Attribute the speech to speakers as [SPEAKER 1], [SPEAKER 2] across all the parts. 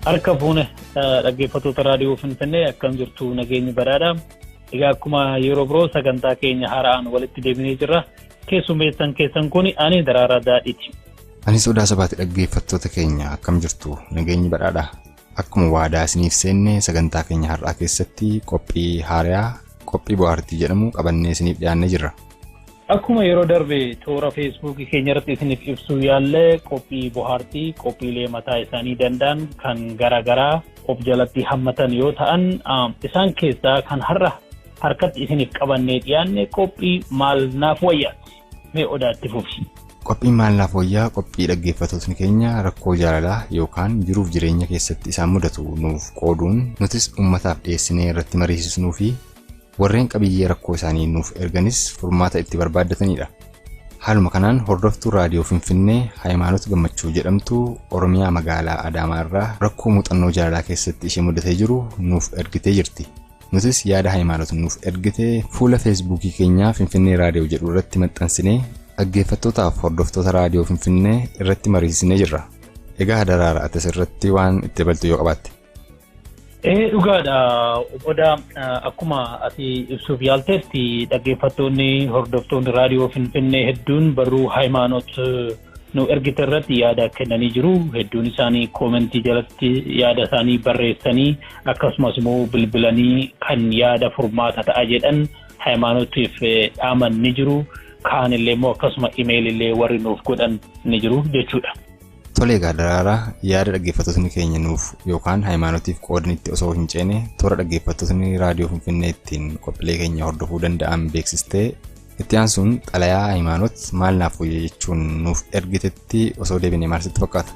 [SPEAKER 1] Harka fuune dhaggeeffattoota raadiyoo Finfinnee akkam jirtu nageenyi badhaadha. Egaa akkuma yeroo biroo sagantaa keenya haaraan walitti deebinee jirra. Keessummeessan keessan kun ani Daraaraa Daadhiiti.
[SPEAKER 2] Ani Sodaa Sabaati dhaggeeffattoota keenya akkam jirtu nageenyi badhaadha. Akkuma waadaa isiniif seenne sagantaa keenya har'aa keessatti qophii haaraa qophii bohaartii jedhamu qabannee isiniif dhiyaannee jirra.
[SPEAKER 1] Akkuma yeroo darbe toora Facebook keenya irratti isiniif ibsuu yaalle qophii bohaartii qophiilee mataa isaanii danda'an kan garaagaraa of jalatti hammatan yoo ta'an isaan keessaa kan harkatti isiniif qabannee dhiyaanne qophii maal naaf wayyaa mee odaatti fufi.
[SPEAKER 2] Qophiin maal naaf wayyaa qophii dhaggeeffattootni keenya rakkoo jaalalaa yookaan jiruuf jireenya keessatti isaan mudatu nuuf qooduun nutis uummataaf dhiyeessinee irratti mariisisnuu fi warreen qabiyyee rakkoo isaanii nuuf erganis furmaata itti barbaaddatanidha. Haaluma kanaan hordoftuu raadiyoo Finfinnee Hayimaanoot Gammachuu jedhamtu Oromiyaa magaalaa Adaamaa irraa rakkoo muuxannoo jaalalaa keessatti ishee mudatee jiru nuuf ergitee jirti. Nutis yaada Hayimaanoot nuuf ergitee fuula Feesbuukii keenyaa Finfinnee raadiyoo jedhu irratti maxxansinee dhaggeeffattootaaf hordoftoota raadiyoo Finfinnee irratti mariisisnee jirra. Egaa Daraaraa atis irratti waan itti dabaltu yoo qabaatte.
[SPEAKER 1] Dhugaadha odaa akkuma ati ibsuuf yaalteetti dhaggeeffattoonni hordoftoonni raadiyoo Finfinnee hedduun barruu Hayimaanoot nu ergite irratti yaada kennanii jiru. Hedduun isaanii koomentii jalatti yaada isaanii barreessanii akkasumas immoo bilbilanii kan yaada furmaata ta'a jedhan Hayimaanootiif dhaaman ni jiru. Kaan illee immoo akkasuma imeelillee warri nuuf godhan ni jiru jechuudha.
[SPEAKER 2] Tole egaa Daraaraa yaada dhaggeeffattootni keenya nuuf yookaan Hayimaanootiif qoodanitti osoo hin ceene toora dhaggeeffattootni raadiyoo Finfinnee ittiin qophiilee keenya hordofuu danda'an beeksistee itti aansuun xalayaa Hayimaanoot maal naaf wayya jechuun nuuf ergitetti osoo deebinee maal sitti fakkaata?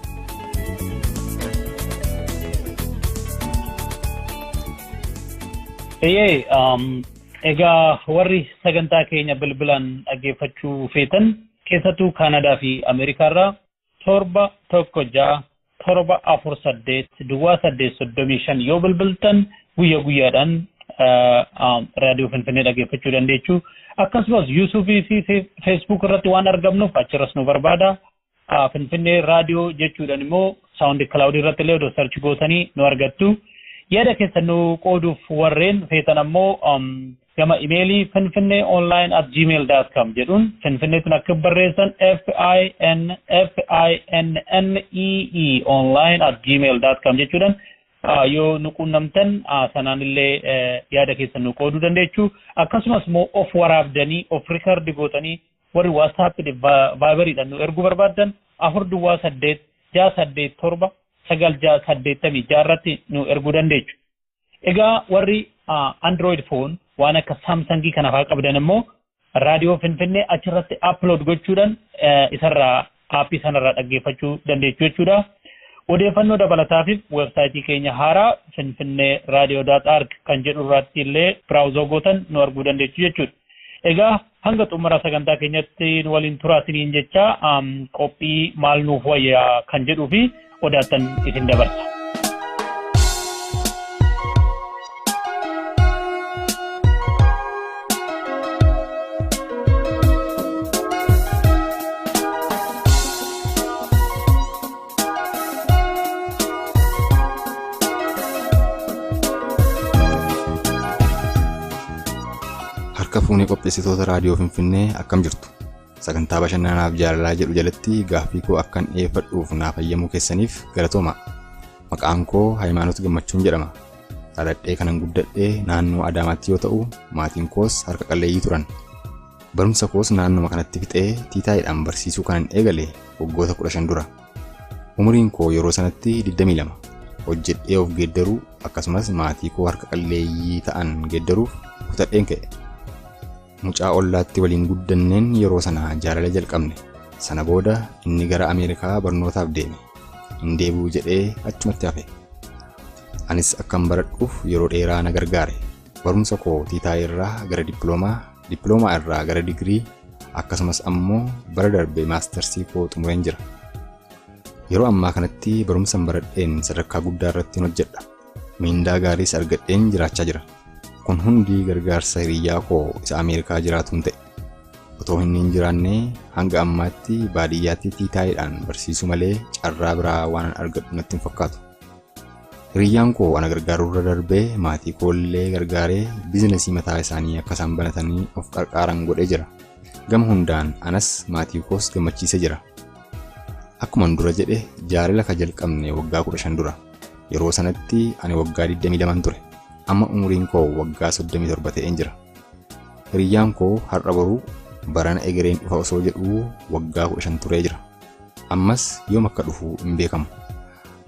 [SPEAKER 1] Egaa warri sagantaa keenya bilbilaan dhaggeeffachuu feetan keessattuu Kaanadaa fi Ameerikaarraa 711-748-835 yoo bilbiltan guyyaadhaan raadiyoo Finfinnee dhaggeeffachuu dandeessu. Akkasumas YouTube fi Facebook irratti waan argamnuuf achirras nu barbaada. Finfinnee raadiyoo jechuudhaan immoo SoundCloud irratti illee odoo search gootanii nu argattu. Yaada keessan nu qooduuf warreen feetan ammoo gama imeelii finfinneeonline@gmail.com jedhuun finfinneetun akka barreessan FINNEE online@gmail.com jechuudhaan yoo nu quunnamtan sanaan illee yaada keessan nu qooduu dandeessu. Akkasumas immoo of waraabdanii of rikardi gootanii warri WhatsApp Viberiidhaan nu erguu barbaadan 428-687-986 irratti nu erguu dandeessu. Egaa warri Android phone waan akka Samsung kana fa'aa qabdan immoo raadiyoo Finfinnee achirratti upload gochuudhaan isarraa aappii sanarraa dhaggeeffachuu dandeessu jechuudha. Odeeffannoo dabalataatiif weebsaayitii keenya haaraa finfinnee-radio.org kan jedhu irratti illee browser gootan nu arguu dandeessu jechuudha. Egaa hanga xumura sagantaa keenyatti nu waliin turaasiniin jecha qophii maal nuuf wayyaa kan jedhuu fi odaattan isin dabarsa.
[SPEAKER 2] Harka fuunee qopheessitoota raadiyoo Finfinnee akkam jirtu? Sagantaa bashannanaaf jaalalaa jedhu jalatti gaaffii koo akkan dhiyeeffadhuuf naaf hayyamuu keessaniif galatooma. Maqaan koo Hayimaanoot Gammachuun jedhama. Dhaladhee kanan guddadhee naannoo Adaamaatti yoo ta'u, maatiin koos harka qalleeyyii turan. Barumsa koos naannoo kanatti fixee tiitaayiidhaan barsiisuu kanan eegale waggoota 15 dura. Umuriin koo yeroo sanatti 22. Hojjedhee of geeddaruu akkasumas maatii koo harka qalleeyyii ta'an geeddaruuf kutadheen ka'e. Mucaa ollaatti waliin guddanneen yeroo sana jaalala jalqabne. Sana booda inni gara Ameerikaa barnootaaf deeme. Hin deebi'u jedhee achumatti hafe. Anis akkan baradhuuf yeroo dheeraa na gargaare. Barumsa koo tiitaayii irraa gara dippiloomaa irraa gara digirii akkasumas ammoo bara darbe maastersii koo xumureen jira. Yeroo ammaa kanatti barumsan baradheen sadarkaa guddaa irratti hojjedha. Miindaa gaariis argadheen jiraachaa jira. Kun hundi gargaarsa hiriyaa koo isa Ameerikaa jiraatuun ta'e. Otoo hin jiraanne hanga ammaatti baadiyyaatti tiitaayiidhaan barsiisuu malee carraa biraa waan argadhu natti hin fakkaatu. Hiriyyaan koo ana gargaarurra darbee maatii koollee gargaaree biizinasii mataa isaanii akka isaan banatanii of qarqaaran godhee jira. Gama hundaan anas maatii koos gammachiisee jira. Akkuman dura jedhe jaalala ka jalqabne waggaa 15 dura. Yeroo sanatti ani waggaa 22 ture. Amma umuriin koo waggaa 37 ta'een jira. Hiriyyaan koo har'a boruu barana egereen dhufa osoo jedhuu waggaa 15 turee jira. Ammas yoom akka dhufu hin beekamu.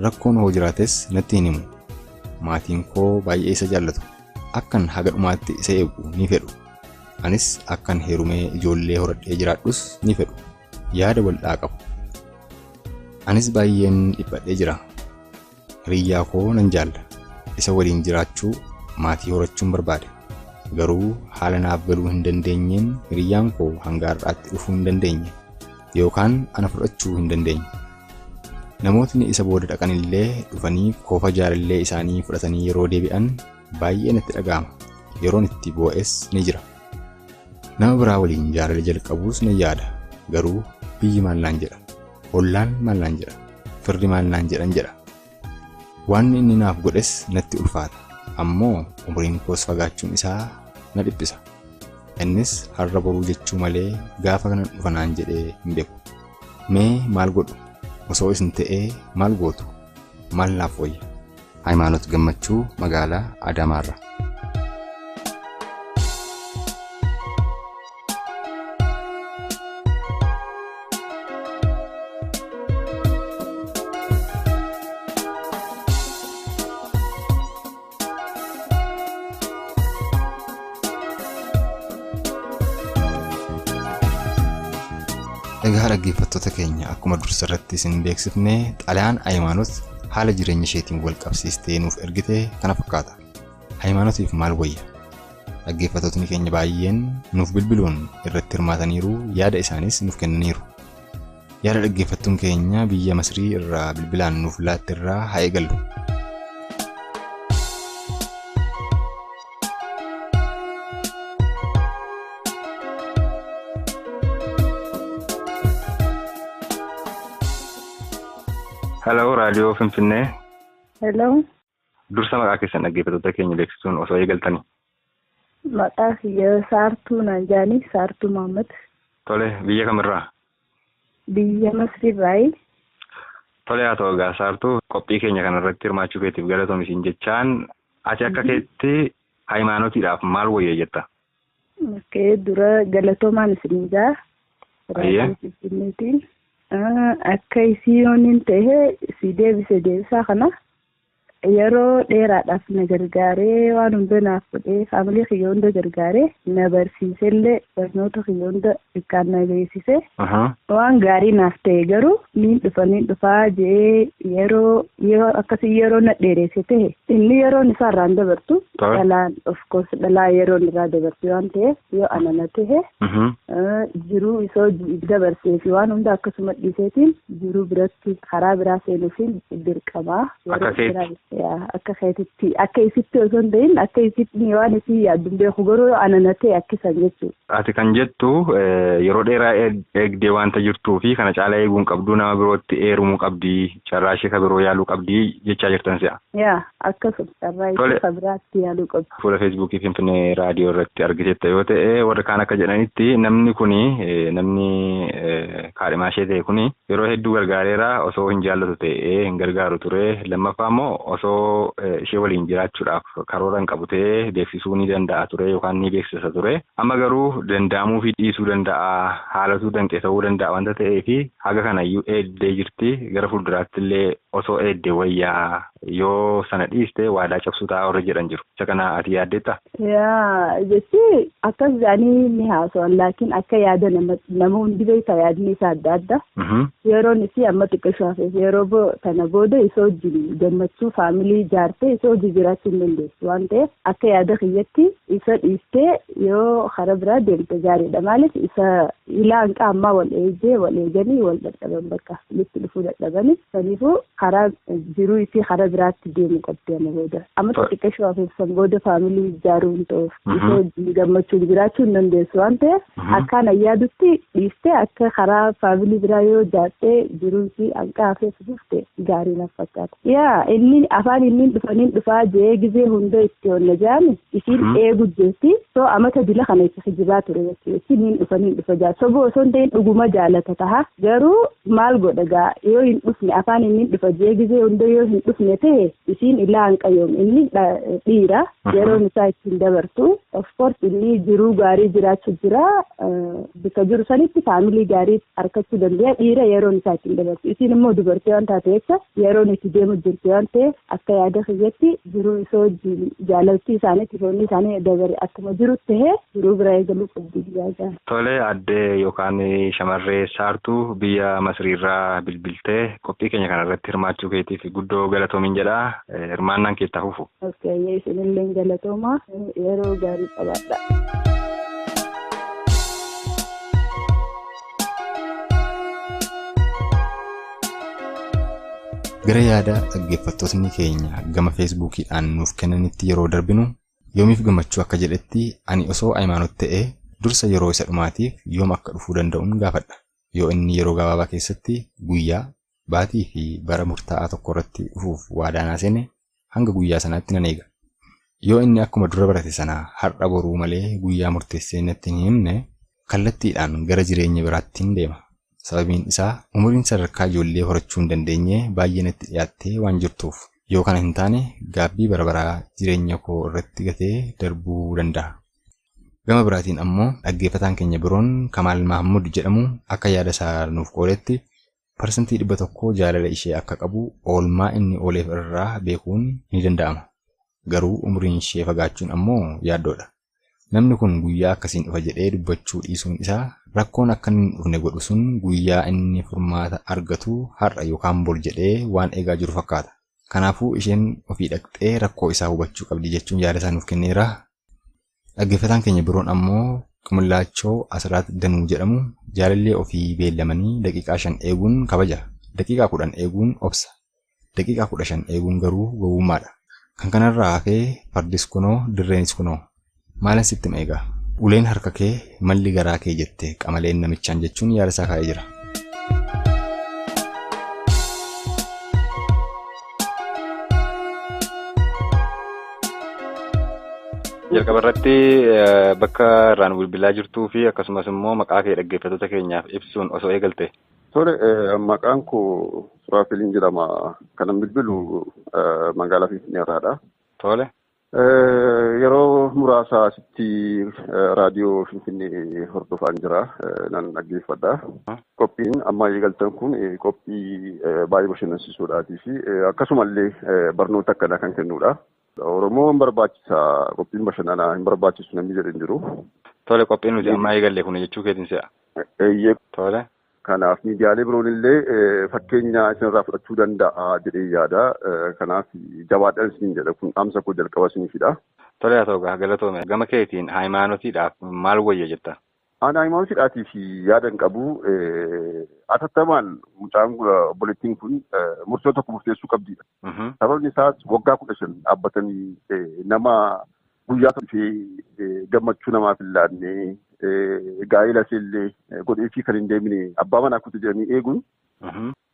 [SPEAKER 2] Rakkoon hoo jiraates natti hin himu. Maatiin koo baay'ee isa jaallatu. Akkan haga dhumaatti isa eegu ni fedhu. Anis akkan heerumee ijoollee horadhee jiraadhus ni fedhu. Yaada wal'aa qabu. Anis baay'een dhiphadhee jira. Hiriyyaa koo nan jaalla. Isa waliin jiraachuu, maatii horachuun barbaade. Garuu haala naaf galuu hin dandeenyeen hiriyyaan koo hanga har'aatti dhufuu hin dandeenye. Yookaan ana fudhachuu hin dandeenye. Namootni isa booda dhaqan illee dhufanii koofa jaalallee isaanii fudhatanii yeroo deebi'an baay'ee natti dhaga'ama. Yeroon itti boo'es ni jira. Nama biraa waliin jaalala jalqabuus ni yaada. Garuu biyyi maal naan jedha. Ollaan maal naan jedha. Firri maal naan jedhan jedha. Waan inni naaf godhes natti ulfaata. Ammoo umriin koos fagaachuun isaa na dhiphisa. Innis har'a boruu jechuu malee gaafa kana dhufa naan jedhee hin beeku. Mee maal godhu? Osoo isin ta'ee maal gootu? Maal naaf wayya? Hayimaanot Gammachuu, magaalaa Adaamaarraa. Egaa dhaggeeffattoota keenya akkuma dursa irratti isin beeksifne xalayaan Hayimaanot haala jireenya isheetiin wal qabsiistee nuuf ergite kana fakkaata. Hayimaanotiif maal wayya? Dhaggeeffattootni keenya baay'een nuuf bilbiluun irratti hirmaataniiru, yaada isaanis nuuf kennaniiru. Yaada dhaggeeffattuun keenya biyya Masrii irraa bilbilaan nuuf laatte irraa haa eegallu.
[SPEAKER 3] Hello, Radio Finfinnee.
[SPEAKER 4] Hello.
[SPEAKER 3] Dursa maqaa keessan dhaggeeffattoota keenya beeksisuun osoo eegaltanii.
[SPEAKER 4] Maqaa kiyya Saartuu Naanjaanii, Saartuu Mahammad.
[SPEAKER 3] Tole, biyya kamirraa?
[SPEAKER 4] Biyya Masriirraayi.
[SPEAKER 3] Tole haa ta'u egaa Saartuu qophii keenya kanarratti hirmaachuu keetiif galatoomi siin jechaan ati akka keetti Hayimaanotiidhaaf maal wayya jetta?
[SPEAKER 4] Dura galatoomaan isin jaa. Akka isii yooniin ta'e si deebisaa kana yeroo dheeraadhaaf na gargaaree waan hunda naaf godhee faamilii kiyya hunda gargaaree na barsiisellee barnoota kiyya hunda xiqqaan na beeksise waan gaarii naaf ta'e garuu niin dhufaa jee yeroo akkasii yeroo na dheeresse ta'e inni yeroon isaarraan dabartu dhalaan of course dhalaa yeroon irraa dabartu waan ta'eef yoo anana ta'e jiruu isoo dabarsee fi waan hunda akkasuma dhiiseetiin jiruu biratti karaa biraa seenuufiin dirqamaa akka keetitti akka isitti osoo hin ta'in akka isitti waan isii yaadduun beeku garuu anana ta'e akkisan jechuudha.
[SPEAKER 3] Ati kan jettu yeroo dheeraa eegdee waanta jirtuu fi kana caalaa eeguun qabduu nama birootti eerumuu qabdii carraa ishee ka biroo yaaluu qabdii jechaa jirtan si'a.
[SPEAKER 4] Yaa akkasuma carraa ishee ka biraatti yaaluu qabdi.
[SPEAKER 3] Fuula Feesbuukii Finfinnee raadiyoo irratti argiteetta yoo ta'e warra kaan akka jedhanitti namni kuni namni kaadhimaa ishee ta'e kuni yeroo hedduu gargaareera osoo hin jaallatu ta'ee hin gargaaru ture lammaffaa immoo osoo ishee waliin jiraachuudhaaf karoora hin qabu ta'ee beeksisuu ni danda'a ture yookaan ni beeksisa ture amma garuu danda'amuu fi dhiisuu danda'a haalatuu danqee ta'uu danda'a wanta ta'eefi haga kanayyuu eeddee jirti gara fuulduraatti illee osoo eeddee wayyaa yoo sana dhiiste waadaa cabsuu ta'a warra jedhan jiru isa kana ati yaaddeetta?
[SPEAKER 4] Yaa jechi akkas jaanii ni haasa'an laakiin akka yaada nama hundi beektaa yaadni isaa adda adda yeroon isii amma xiqqoo hafeef yeroo kana booda isoo wajjin gammachuu faamilii ijaartee isoo wajjin jiraachuu hin dandeessu waan ta'eef akka yaada kiyyatti isa dhiistee yoo karaa biraa deemte gaariidha maaliif isa ilaa hanqa ammaa wal eeganii wal dadhaban bakka litti dhufuu dadhabanii saniifuu karaa jiruu isii karaa biraatti deemu qabdi amma booda. Amma xixiqqashuu afeefsan booda faamilii ijaaruun ta'uuf isoo gammachuun jiraachuu hin dandeessu waan ta'eef akkaan ayyaadutti dhiistee akka karaa faamilii biraa yoo jaattee jiruu isii hanqaa afeefsuufte gaarii naaf fakkaata. Yaa inni afaan inni dhufaa jee gizee hunda itti onna jaami isiin eegu jetti soo amata dila kana itti hijibaa ture jechuudha. Isiin dhufa jaa soboo osoo hin ta'in dhuguma jaalata taha garuu maal godha gaa yoo hin dhufne afaan inni dhufa jee gizee hunda yoo hin dhufne ta'e isiin illaa hanqayoom inni dhiira yeroon isaa ittiin dabartu of course inni jiruu gaarii jiraachuu jira bika jiru sanitti faamilii gaarii harkachuu danda'a dhiira yeroon isaa ittiin dabartu isiin immoo dubartii waan taateef yeroon itti deemu jirti waan ta'eef akka yaada kiyyatti jiruu isoo jaalaltii isaaniitti foonni isaanii dabare akkuma jiru ta'e jiruu bira eegaluu qabdi jaaja.
[SPEAKER 3] Tole addee yookaan shamarree saartuu biyya Masriirraa bilbiltee qophii keenya kanarratti hirmaachuu keetiif guddoo galatoomin jedha hirmaannaan keessaa fufu.
[SPEAKER 4] Okay, isinillee galatooma yeroo gaarii qabaadha.
[SPEAKER 2] Gara yaada dhaggeeffattootni keenya gama feesbuukiidhaan nuuf kennanitti yeroo darbinu yoomiif gammachuu akka jedhetti ani osoo Hayimaanoot ta'ee dursa yeroo isa dhumaatiif yoom akka dhufuu danda'uun gaafadha. Yoo inni yeroo gabaabaa keessatti guyyaa, baatii fi bara murtaa'aa tokko irratti dhufuuf waadaa naa seene hanga guyyaa sanaatti nan eega. Yoo inni akkuma dura barate sana har'a boruu malee guyyaa murteessee natti hin himne kallattiidhaan gara jireenya biraatti hin deema. Sababiin isaa umuriin sadarkaa ijoollee horachuu hin dandeenye baay'ee natti dhiyaattee waan jirtuuf yoo kana hin taane gaabbii barabaraa jireenya koo irratti gatee darbuu danda'a. Gama biraatiin ammoo dhaggeeffataan keenya biroon Kamaal Mahammud jedhamu akka yaada isaa nuuf qoodetti parsantii 100 jaalala ishee akka qabu oolmaa inni ooleef irraa beekuun ni danda'ama. Garuu umuriin ishee fagaachuun ammoo yaaddoodha. Namni kun guyyaa akkasiin dhufa jedhee dubbachuu dhiisuun isaa rakkoon akka hin dhufne godhu sun guyyaa inni furmaata argatu har'a yookaan bor jedhee waan eegaa jiru fakkaata. Kanaafuu isheen ofii dhaqxee rakkoo isaa hubachuu qabdi jechuun yaada isaa nuuf kenneera. Dhaggeeffataan keenya biroon ammoo Qumullaachoo Asiraat Danuu jedhamu jaalallee ofii beellamanii daqiiqaa 5 eeguun kabaja. Daqiiqaa 10 eeguun obsa. Daqiiqaa 15 eeguun garuu gowwummaadha. Kan kanarraa hafee fardis kunoo dirreenis kunoo. Maalan sitti eegaa? Uleen harka kee malli garaa kee jette qamaleen namichaan jechuun yaada isaa kaa'ee jira.
[SPEAKER 3] Jalqaba irratti bakka irraan bilbilaa jirtuu fi akkasumas immoo maqaa kee dhaggeeffattoota keenyaaf ibsuun osoo eegalte.
[SPEAKER 5] Tole maqaan koo Suraafeliin jedhama. Kanan bilbilu magaalaa Finfinneerraadha.
[SPEAKER 3] Tole.
[SPEAKER 5] Yeroo muraasa asitti raadiyoo Finfinnee hordofaan jira nan dhaggeeffadha. Qophiin amma eegaltan kun qophii baay'ee bashannansiisuudhaatii fi akkasumallee barnoota akkanaa kan kennudha. Oromoo hin barbaachisa qophiin bashannanaa hin barbaachisu namni jedhu hin jiru.
[SPEAKER 3] Tole qophiin nuti amma eegalle kun jechuu keetiin se'a.
[SPEAKER 5] Eeyyee.
[SPEAKER 3] Tole.
[SPEAKER 5] Kanaaf miidiyaalee biroon illee fakkeenya isinirraa fudhachuu danda'a jedhee yaada. Kanaaf jabaadhaan isin jedha kun dhaamsa koo jalqaba isiniifidha.
[SPEAKER 3] Tole haa ta'u galatoome. Gama keetiin Hayimaanootiidhaaf maal wayya jetta?
[SPEAKER 5] Ani Hayimaanootiidhaatiif yaada hin qabu. Atattamaan mucaan obboleettiin kun murtoo tokko murteessuu qabdidha. Sababni isaas waggaa 15 dhaabbatanii nama guyyaa dhufee gammachuu namaaf hin laanne gaa'ela illee godheefii kan hin deemine abbaa manaa kutu jedhanii eeguun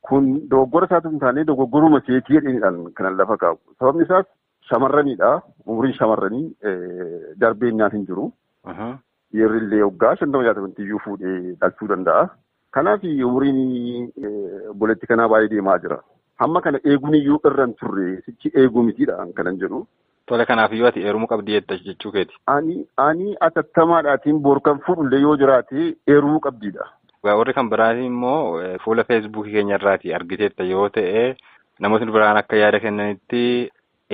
[SPEAKER 5] kun dogoggora isaatu hin taane dogoggoruma seetii jedhaniidhaan kanan lafa kaa'u. Sababni isaas shamarranidha. Umuriin shamarranii darbeennaan hin jiru. Yerri illee waggaa 50 iyyuu fuudhee dhalchuu danda'a. Kanaaf umuriin obboleettii kanaa baay'ee deemaa jira. Hamma kana eeguun iyyuu irra hin turre sichi eeguu mitiidha kanan jedhu.
[SPEAKER 3] Tole kanaaf iyyuu ati eerumuu qabdi jetta jechuu keeti.
[SPEAKER 5] Ani atattamaadhaatiin boor kan fuudhullee yoo jiraate eerumuu qabdiidha.
[SPEAKER 3] Warri kan biraatiin immoo fuula feesbuukii keenya irraati argiteetta yoo ta'e namootni biraan akka yaada kennanitti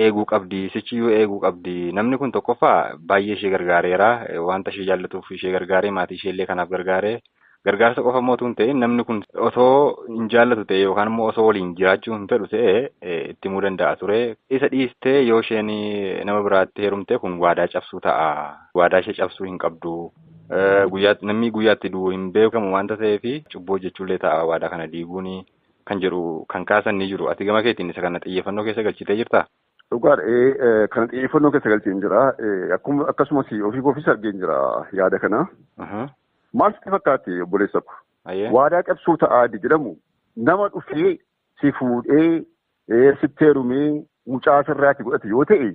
[SPEAKER 3] eeguu qabdi sichiyyuu eeguu qabdi namni kun tokkoffaa baay'ee ishee gargaareera wanta ishee jaallatuuf ishee gargaaree maatii ishee illee kanaaf gargaaree gargaarsa qofa mootuu hin ta'in namni kun osoo hin jaallatu ta'e yookaan immoo osoo waliin jiraachuu hin fedhu ta'e itti himuu danda'a ture. Isa dhiistee yoo isheen nama biraatti heerumte kun waadaa cabsuu ta'a. Waadaa ishee cabsuu hin qabdu. Namni guyyaatti du'u hin beekamu wanta ta'eef cubboo jechuullee ta'a waadaa kana diiguuni. kan jedhu kan kaasan ni jiru. Ati gama keetiin isa kana xiyyeeffannoo keessa galchitee jirtaa?
[SPEAKER 5] Dhugaadha. Kana xiyyeeffannoo keessa galcheen jira. Akkasumas ofiis argeen jira yaada kana. Maal sitti fakkaate obboleessa ko? Waadaa cabsuu ta'aadi jedhamu nama dhufee si fuudhee sitti heerumee mucaa sirraatti godhate yoo ta'e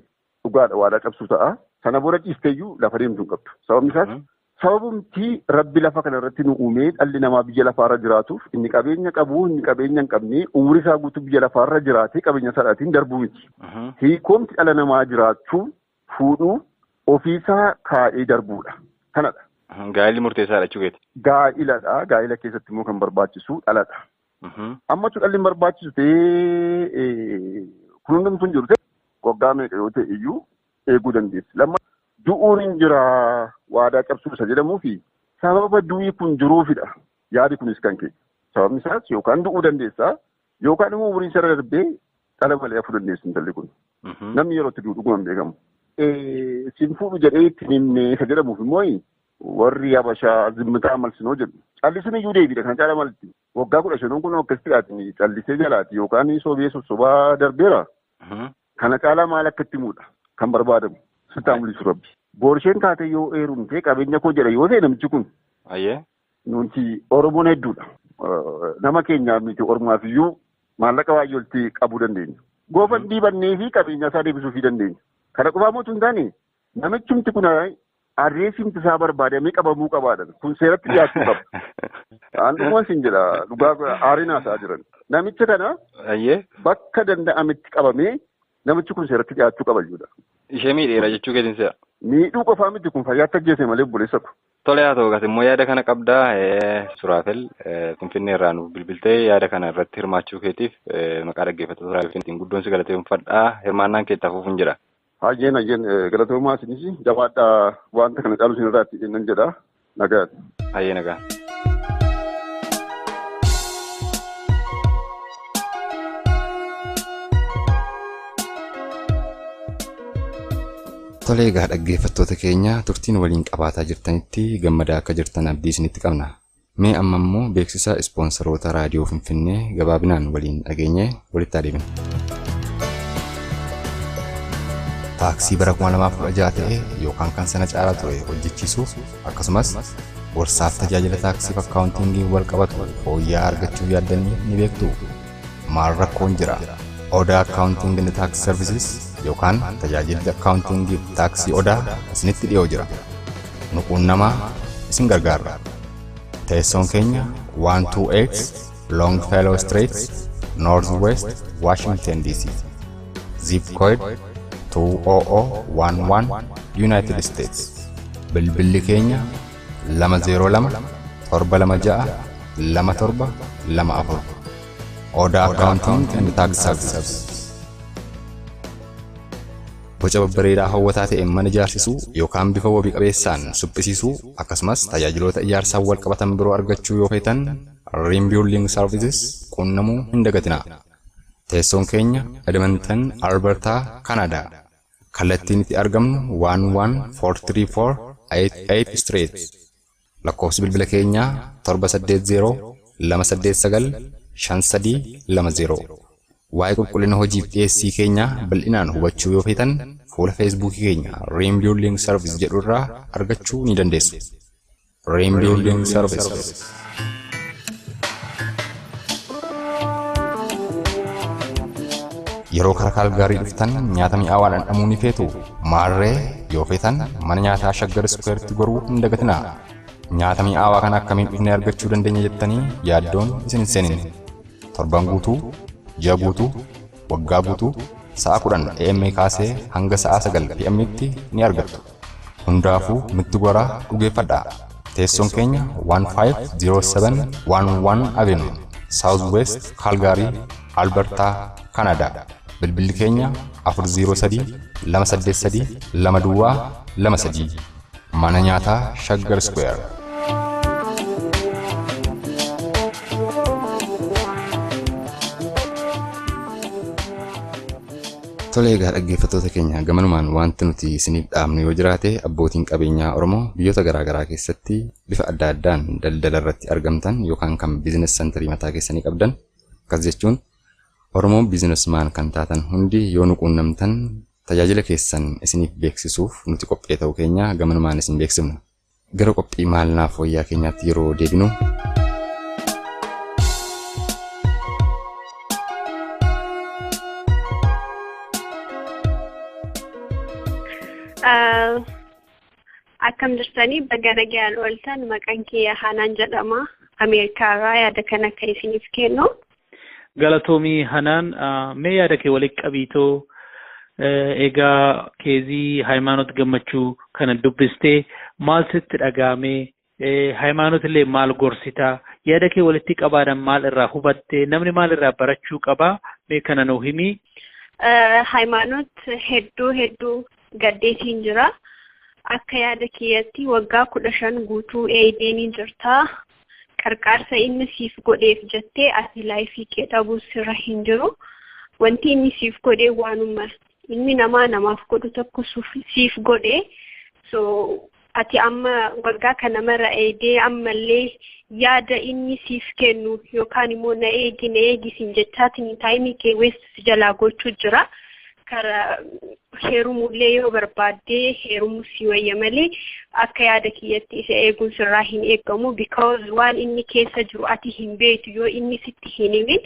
[SPEAKER 5] dhugaadha waadaa cabsuu ta'a. Sana booda ciisteeyyuu lafa deemtuu hin qabdu. Sababni isaas sababumti rabbi lafa kana irratti nu uumee dhalli namaa biyya lafaarra jiraatuuf inni qabeenya qabu inni qabeenya hin qabne umurii isaa guutuu biyya lafaarra jiraatee qabeenya isaatiin darbuu miti. Hiikomti dhala namaa jiraachuu fuudhuu ofiisaa kaa'ee darbuudha. Kanadha.
[SPEAKER 3] Gaa'illi murteessaadha jechuudha.
[SPEAKER 5] Gaa'iladha. Gaa'ila keessatti immoo kan barbaachisu dhaladha. Ammatu dhalli hin barbaachisu ta'ee kunuunamtu hin jiru ta'e waggaa meeqa yoo ta'e iyyuu eeguu dandeessi. Du'uun hin jira waadaa cabsuu isa jedhamuu fi sababa du'ii kun jiruufidha. Yaadi kunis kan kee. Sababni isaas yookaan du'uu dandeessaa yookaan immoo umurii isa darbee dhala malee hafuu dandeessu intalli kun. Namni yeroo itti du'u dhuguma hin beekamu. Siin fuudhu jedhee ittiin himne isa jedhamuuf immoo warri Habashaa zimmitaa malsinoo jedhu. Callisuun iyyuu deebiidha kan caala malti. Waggaa 15 kun akkasitti callisee jalaati yookaan sobee sossobaa darbeera. Kana caalaa maal akka itti himuudha kan barbaadamu. Sitaa mul'isu rabbi. Boorsheen taatee yoo heerumtee qabeenya koo jedha yoo ta'e namichi kun. Nuti Oromoon hedduudha. Nama keenyaaf miti Oromaaf iyyuu maallaqa baay'ee walitti qabuu dandeenya. Goofan dhiibannee fi qabeenya isaa deebisuu fi dandeenya. Kana qofaa mootu hin taane namichumti kun adreessimti isaa barbaadamee qabamuu qabaadhan. Kun seeratti dhiyaachuu qaba. Aandumaan siin jedha dhugaa aariin haasaa jiran. Namicha kana bakka danda'ametti qabamee namichi kun seeratti dhiyaachuu qaba jechuudha.
[SPEAKER 3] Ishee miidheera jechuu keetinsa.
[SPEAKER 5] Miidhuu qofaa miti kun fayyaatti ajjeese malee obboleessa ko.
[SPEAKER 3] Tole haa ta'u immoo yaada kana qabdaa Suraafel Finfinnee irraa nuuf bilbiltee yaada kana irratti hirmaachuu keetiif maqaa dhaggeeffattoota Raadiyoon guddoon si galateeffadhaa hirmaannaan kee tafuuf hin jira.
[SPEAKER 5] Hayyeen galatoomaa isinis jabaadhaa wanta kana caalu isin irraatti nan jedha nagaa.
[SPEAKER 3] Hayyee nagaa.
[SPEAKER 2] Tolee egaa dhaggeeffattoota keenya turtiin waliin qabaataa jirtanitti gammadaa akka jirtan abdii isinitti qabna. Mee amma immoo beeksisa ispoonsaroota raadiyoo Finfinnee gabaabinaan waliin dhageenye walitti adeemna. Taaksii bara 2016 ta'e yookaan kan sana caalaa ture hojjechiisuuf akkasumas gorsaaf tajaajila taaksiif akkaawuntingii wal qabatu fooyya'aa argachuu yaaddanii ni beektu. Maal rakkoon jira? Odaa Accounting and Tax Services yookaan tajaajilli accounting taaksii odaa isinitti dhiyoo jira. Nu quunnamaa isin gargaarra. Teessoon keenya 128 Longfellow Street, Northwest Washington DC. Zip code 20011 United States. Bilbilli keenya 202 726 2724. Odaa Accounting and Tax Services. Boca babbareedaa hawwataa ta'e mana ijaarsisuu yookaan bifa wabii qabeessaan suphisiisuu akkasumas tajaajiloota ijaarsaan wal qabatan biroo argachuu yoo feetan Rim Building Services quunnamuu hin dagatinaa. Teessoon keenya Edmonton, Alberta, Canada. Kallattiin itti argamnu 11434 88 Street. Lakkoofsi bilbila keenyaa 780 289 5320. Waa'ee qulqullina hojiif dhiyeessii keenyaa bal'inaan hubachuu yoo feetan fuula feesbuukii keenya Rim Building Service jedhu irraa argachuu ni dandeessu. Rim Building Service. Yeroo karaa Kaalgaarii dhuftan nyaata mi'aawaa dhandhamuu ni feetu. Maarree yoo feetan mana nyaataa Shaggar Squaretti goruu hin dagatinaa. Nyaata mi'aawaa kana akkamiin dhufnee argachuu dandeenya jettanii yaaddoon isin hin seenine. Torban guutuu, ji'a guutuu, waggaa guutuu, sa'a 10 AM kaasee hanga sa'a 9 PM'tti ni argattu. Hundaafuu nutti goraa dhugeeffadhaa. Teessoon keenya 150711 Avenue, Southwest Calgary, Alberta, Canada. Bilbilli keenya 403 283 2223. Mana nyaataa Shaggar Square. Tolee egaa dhaggeeffattoota keenya gamanumaan wanti nuti isiniif dhaamnu yoo jiraate abbootiin qabeenyaa Oromoo biyyoota garaagaraa keessatti bifa adda addaan daldala irratti argamtan yookaan kan biizines sentarii mataa keessanii qabdan Akkas jechuun Oromoo biizinesmaan kan taatan hundi yoo nu quunnamtan tajaajila keessan isiniif beeksisuuf nuti qophee ta'uu keenya gamanumaan isin beeksifna. Gara qophii maalnaaf wayyaa keenyaatti yeroo deebinu
[SPEAKER 6] akkam jirtanii baga nagaan ooltan maqaan kiyya Hanaan jedhama Ameerikaarraa yaada kana akka isiniif kennu.
[SPEAKER 1] Galatoomii Hanaan mee yaada kee walitti qabiitoo egaa keezii Hayimaanot Gammachuu kana dubbistee maal sitti dhagaamee Hayimaanot illee maal gorsitaa yaada kee walitti qabaadan maal irraa hubattee namni maal irraa barachuu qabaa mee kana nuu himi.
[SPEAKER 6] Hayimaanot hedduu gaddeetiin jira. Akka yaada kiyyatti waggaa 15 guutuu eedeeniin jirta. Qarqaarsa inni siif godheef jettee ati laayifii kee dhabuu sirra hin jiru. Wanti inni siif godhee waanuma ilmi namaa namaaf godhu tokko siif godhee. So ati amma waggaa kana mara eedee ammallee yaada inni siif kennu yookaan immoo na eegisiin jechaatiin taayimii kee weessi jalaa gochuu jira. Kara heerumullee yoo barbaaddee heerumuu si wayya malee akka yaada kiyyatti isa eeguun sirraa hin eegamu because waan inni keessa jiru ati hin beektu yoo inni sitti hin himin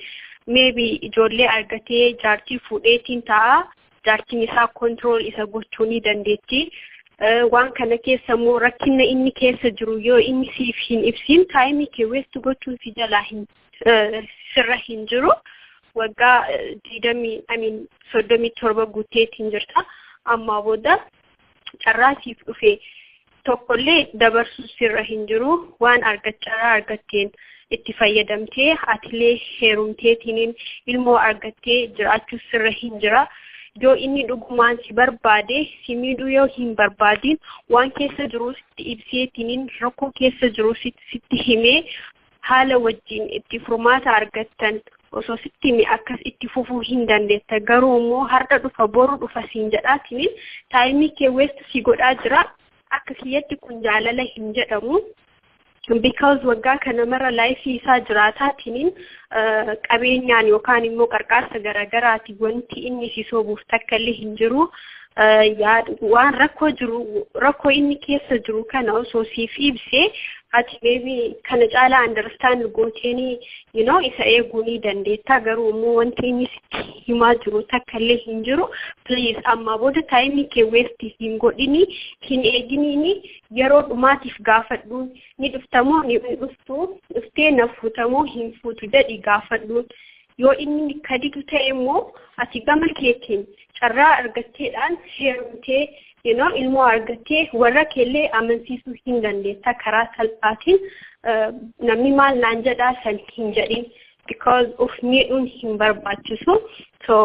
[SPEAKER 6] maybe ijoollee argatee jaartii fuudheetiin ta'a jaartiin isaa control isa gochuu ni dandeetti. Waan kana keessa immoo rakkina inni keessa jiru yoo inni siif hin ibsin taayimii kee weessi gochuun si jalaa sirra hin jiru. Waggaa 37 guuteetiin jirta. Amma booda carraasiif dhufe tokkollee dabarsuu sirra hin jiru. Waan argatteen itti fayyadamtee atilee heerumteetiin ilmoo argattee jiraachuu sirra hin jira. Yoo inni dhugumaan si barbaade si miidhuu yoo hin barbaadin waan keessa jiru sitti ibseetiin rakkoo keessa jiru sitti himee haala wajjin itti furmaata argattan osoo sitti akkas itti fufuu hin dandeetta. Garuu immoo har'a dhufa boru dhufa siin jedhaatiin taayimii kee weessi si godhaa jira. Akka kiyyatti kun jaalala hin jedhamu. Because waggaa kana mara laayifii isaa jiraataatiin qabeenyaan yookaan immoo qarqaarsa garaagaraati wanti inni si soobuuf takkallee hin jiru. Waan rakkoo inni keessa jiru kana osoo siif ibsee ati maybe kana caalaa understand gooteeni isa eeguu ni dandeetta. Garuu immoo wanti inni sitti himaa jiru takkallee hin jiru. Please amma booda taayimii kee weestii hin godhini hin eeginiini yeroo dhumaatiif gaafadhuun ni dhuftamoo ni dhuftu dhuftee na fuutamoo hin fuutu jedhi gaafadhuun. Yoo inni kadidu ta'e immoo ati gama keetiin carraa argatteedhaan heerumtee ilmoo argattee warra keellee amansiisuu hin dandeetta karaa salphaatiin namni maal naan jedhaa san hin jedhin because of miidhuun hin barbaachisu. So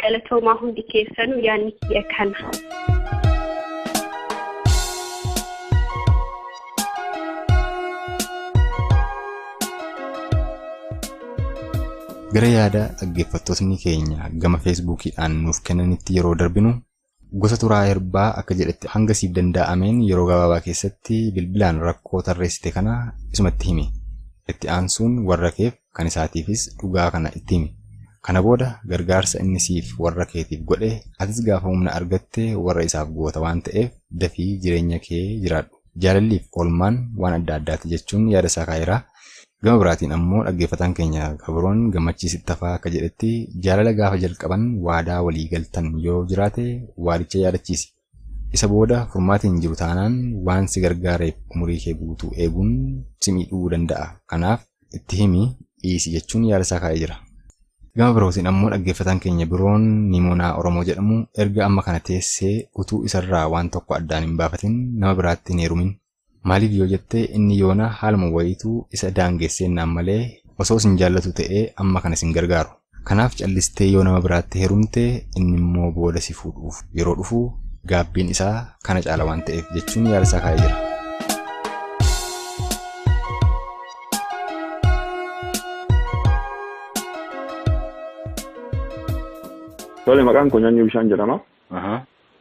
[SPEAKER 6] galatoomaa hundi keessanuu yaadni kiyya kana.
[SPEAKER 2] Gara yaada dhaggeeffattootni keenya gama feesbuukiidhaan nuuf kennanitti yeroo darbinu gosa turaa herbaa akka jedhetti hanga siif danda'ameen yeroo gabaabaa keessatti bilbilaan rakkoo tarreessite kana isumatti himi. Itti aansuun warra keef kan isaatiifis dhugaa kana itti himi. Kana booda gargaarsa inni siif warra keetiif godhe atis gaafa humna argatte warra isaaf goota waan ta'eef dafii jireenya kee jiraadhu. Jaalalliif oolmaan waan adda addaati jechuun yaada isaa kaa'eera. Gama biraatiin ammoo dhaggeeffataan keenya kabiroon gammachiisitti tafaa akka jedhetti jaalala gaafa jalqaban waadaa walii galtan yoo jiraate waadicha yaadachiisi. Isa booda furmaatiin jiru taanaan waan si gargaareef umurii kee guutuu eeguun si miidhuu danda'a. Kanaaf itti himi dhiisi jechuun yaada isaa kaa'ee jira. Gama birootiin ammoo dhaggeeffataan keenya biroon Nimoonaa Oromoo jedhamu erga amma kana teessee utuu isarraa waan tokko addaan hin baafatin nama biraatti hin heerumin. Maaliif yoo jettee inni yoona haaluma wayiituu isa daangeessennaan malee osoo sin jaallatu ta'ee amma kana sin gargaaru. Kanaaf callistee yoo nama biraatti heerumte inni immoo booda si fuudhuuf yeroo dhufu gaabbiin isaa kana caala waan ta'eef jechuun yaada isaa kaa'ee jira.
[SPEAKER 5] Tole maqaan koo Nyaanyuu Bishaan jedhama.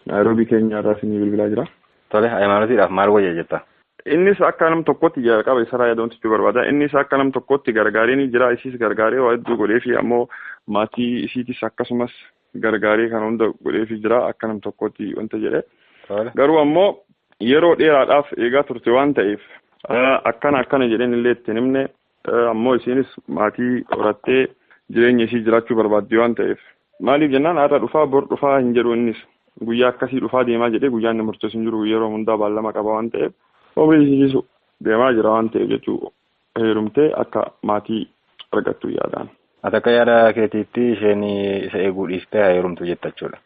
[SPEAKER 5] Naayiroobii keenya irraa isinii bilbilaa jira.
[SPEAKER 3] Tole Hayimaanotiidhaaf maal wayya jetta?
[SPEAKER 7] innis akka nam tokkotti qaba isaraa yaadamtichuu barbaada. Innis akka nam tokkotti gargaaree ni jira. Isiis gargaaree waa hedduu godhee fi ammoo maatii isiitis akkasumas gargaaree kan hunda godhee fi jira akka nam tokkotti wanta jedhe. Garuu ammoo yeroo dheeraadhaaf eegaa turte waan ta'eef akkana jedheen illee itti himne ammoo isiinis maatii horattee jireenya isii jiraachuu barbaadde waan ta'eef. Maaliif jennaan har'a dhufaa bor dhufaa hin jedhu innis guyyaa akkasii dhufaa deemaa jedhee guyyaan inni murteessu hin jiru yeroo hundaa baallama qaba waan ta'eef umrii isiisu deemaa jira waan ta'eef jechuu heerumtee akka maatii argattu yaadaan.
[SPEAKER 3] Ati akka yaada keetiitti isheen isa eeguu dhiistee heerumtu jetta jechuudha.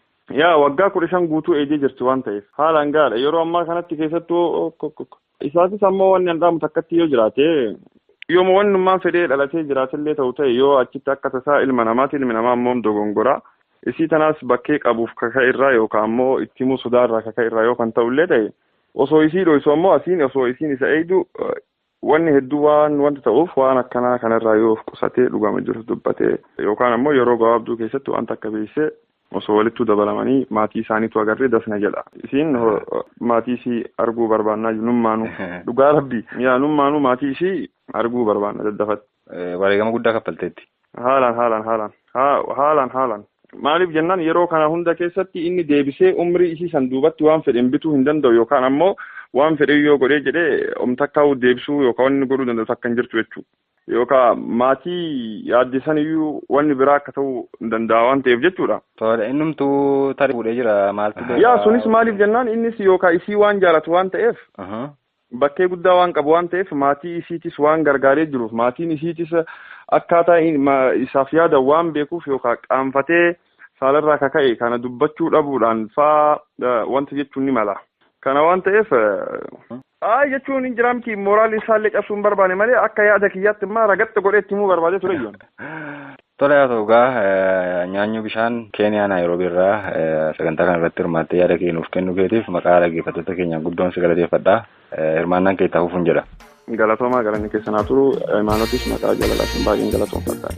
[SPEAKER 7] Yaa waggaa 15 guutuu eegee jirti waan ta'eef haalaan gaadha yeroo ammaa kanatti keessattuu isaatis ammoo wanni handhaamu takkatti yoo jiraate yooma wannummaan fedhee dhalatee jiraatillee ta'u ta'e yoo achitti akka tasaa ilma namaa ammoo dogongora isii tanaas bakkee qabuuf kaka irraa yookaan ammoo itti himuu sodaarraa kaka irraa yoo kan ta'ullee ta'e osoo isii dho'isu ammoo osoo isiin isa eegdu wanni hedduu wanta ta'uuf waan akkanaa kanarraa yoo qusatee dhugama jiru dubbatee yookaan ammoo yeroo gabaabduu keessatti wanta akka beeksisee osoo walittuu dabalamanii maatii isaaniitu agarree dasna jedha. Isiin maatii isii arguu barbaannaa nummaanuu dhugaa rabbii nummaanuu maatii isii arguu barbaanna daddafatti.
[SPEAKER 3] Wareegama guddaa kaffalteetti.
[SPEAKER 7] Haalaan. Maaliif jennaan yeroo kana hunda keessatti inni deebisee umrii isii san duubatti waan fedhen bituu hin danda'u yookaan ammoo waan fedhe yoo godhee jedhee takkaa'u deebisuu yookaan wanni godhuu danda'u takka hin jirtu jechuudha. Yookaan maatii yaaddisan iyyuu wanni biraa akka ta'uu danda'a waan ta'eef jechuudha.
[SPEAKER 3] Tola innumtuu tarii fuudhee jira maaltu beekaa?
[SPEAKER 7] Yaa sunis maaliif jennaan innis yookaan isii waan jaalatu waan ta'eef bakkee guddaa waan qabu waan ta'eef maatii isiitis waan gargaaree jiruuf maatiin isiitis akkaataa isaaf yaada waan beekuuf yookaan qaanfatee saalarraa kaka'e kana dubbachuu dhabuudhaan wanta jechuun ni mala. Kana waan ta'eef jechuun hin jiraamti mooraalii isaallee cabsuu hin barbaane malee akka yaada kiyyaatti immoo ragatta godhee itti himuu barbaadee ture iyyuu.
[SPEAKER 3] Tola yaa ta'u gaa nyaanyu bishaan Keeniyaa Naayiroobii irraa sagantaa kana irratti hirmaattee yaada kee nuuf kennuu keetiif maqaa dhaggeeffattoota keenyaan guddoon si galateeffadha. Hirmaannaan kee ta'uuf jedha.
[SPEAKER 7] Galatoomaa galanni keessanaa turu imaanotis maqaa jalalaatiin baay'een galatoomfadha.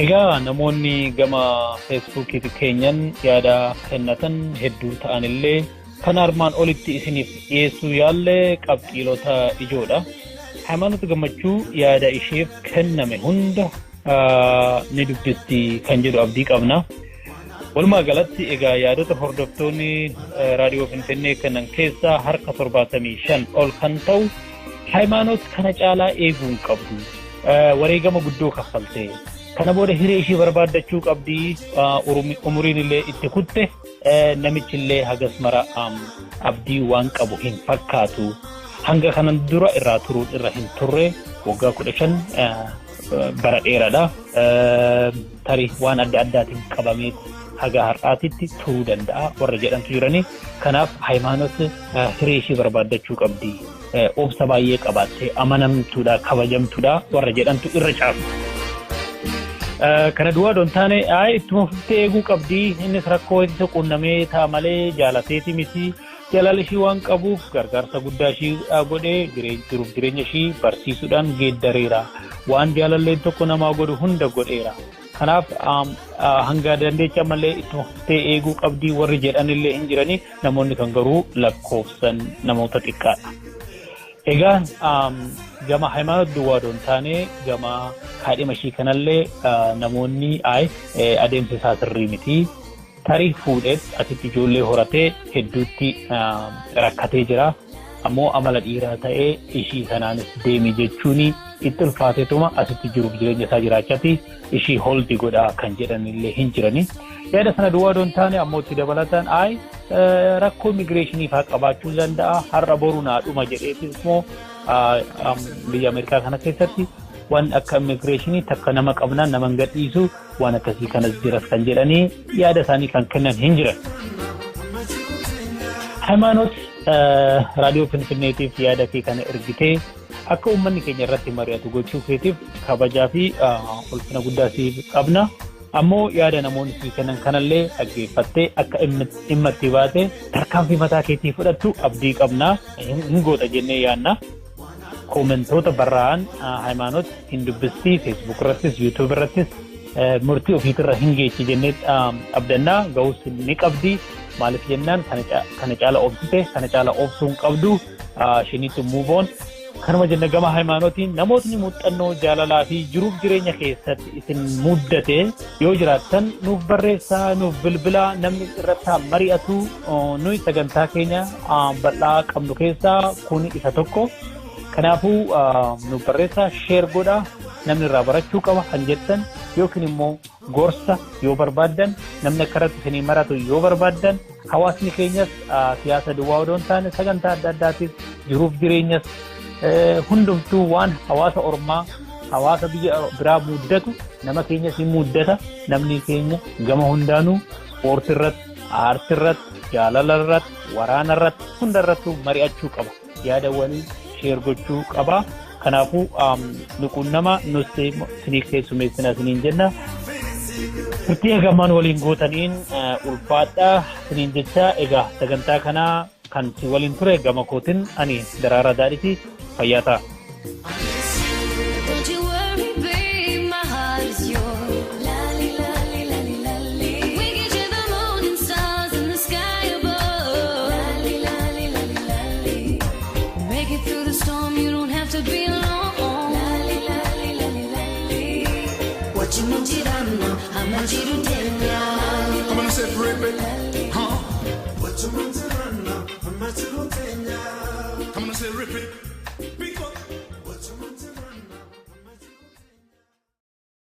[SPEAKER 1] Egaa namoonni gama feesbuukii keenyan yaada kennatan hedduu ta'anillee kan armaan olitti isiniif dhiyeessuu yaalle qabxiilota ijoodha. Hayimaanot Gammachuu yaada isheef kenname hunda ni dubbisti kan jedhu abdii qabna. Walumaa galatti egaa yaadota hordoftoonni raadiyoo Finfinnee kennan keessaa harka 75 ol kan ta'u Hayimaanot kana caalaa eeguun qabdu. Wareegama guddoo kaffaltee. Kana booda hiree ishii barbaaddachuu qabdi umuriin illee itti kutte namichi illee hagas mara abdii waan qabu hin fakkaatu hanga kanan dura irraa turuun irra hin turre waggaa 15 bara dheeraadha tarii waan adda addaatiin qabamee haga har'aatitti turuu danda'a warra jedhantu jirani kanaaf Hayimaanot hiree ishii barbaaddachuu qabdi obsa baay'ee qabaattee amanamtuudha kabajamtuudha warra jedhantu irra caalu. Kana duwwaa don taane ittuma fuftee eeguu qabdi innis rakkoo itti quunnamee ta'a malee jaalateeti miti jaalala ishii waan qabuuf gargaarsa guddaa ishii godhee jiruuf jireenya ishii barsiisuudhaan geeddareera. Waan jaalalleen tokko namaa godhu hunda godheera. Kanaaf hanga dandeecha malee itti fuftee eeguu qabdii warri jedhanillee hin jiranii namoonni kan garuu lakkoofsan namoota xiqqaadha. Egaa gama Hayimaanot duwwaa doon taane gama kaadhima ishii kanallee namoonni adeemsa isaa sirrii miti. Tarii fuudheet asitti ijoollee horatee hedduutti rakkatee jira. Ammoo amala dhiiraa ta'ee ishii sanaanis deemi jechuun itti ulfaateetuma asitti jiruuf jireenya isaa jiraachati ishii holdi godhaa kan jedhanillee hin jirani. Yaada sana duwwaa doon taane ammoo itti dabalataan rakkoo immigireeshinii fa'aa qabaachuu danda'a. Har'a boru naadhuma jedheetis immoo biyya Ameerikaa kana keessatti waan akka immigireeshinii takka nama qabnaan nama hin gadhiisu waan akkasii kanas jiras kan jedhanii yaada isaanii kan kennan hin jiran. Hayimaanot raadiyoo Finfinneetiif yaada kee kana ergitee akka uummanni keenya irratti mari'atu gochuu keetiif kabajaa fi ulfina guddaa siif qabna. Ammoo yaada namoonni sii kennan kanallee dhaggeeffattee akka dhimma itti baate tarkaanfii mataa keetii fudhattu abdii qabna. Hin goota jennee yaadna. Komentoota barraa'an Hayimaanot hin dubbistii Facebook irrattis YouTube irrattis murtii ofiitirra hin geechi jennee abdannaa ga'us ni qabdi. Maaliif jennaan kana caala obsite kana caala obsuun qabdu shiniitu move on. Kanuma jenna gama Hayimaanotiin namootni muuxannoo jaalalaa fi jiruuf jireenya keessatti isin muddate yoo jiraattan nuuf barreessaa nuuf bilbilaa namni irratti mari'atu nuyi sagantaa keenya bal'aa qabnu keessaa kun isa tokko. Kanaafuu nuuf barreessaa sheer godhaa namni irraa barachuu qaba kan jettan yookiin immoo gorsa yoo barbaaddan namni akka irratti isinii maratu yoo barbaaddan hawaasni keenyas siyaasa duwwaa odoo hin taane sagantaa adda addaatiif jiruuf jireenyas hundumtuu waan hawaasa ormaa hawaasa biyya biraa muddatu nama keenyas hin muddata. Namni keenya gama hundaanuu ispoortii irratti aartii irratti jaalala irratti waraana irratti hunda irrattuu mari'achuu qaba. Yaada walii sheer gochuu qaba. Kanaafuu nuqunnama nuti sinii keessummeessina siniin jenna. Turtii eegamaan waliin gootaniin ulfaadhaa siniin jecha egaa sagantaa kanaa kan si waliin ture gama kootiin ani Daraaraa Daadhiiti. Fayyaa ta'a.
[SPEAKER 8] I'm gonna say rip it, huh? I'm gonna say rip it.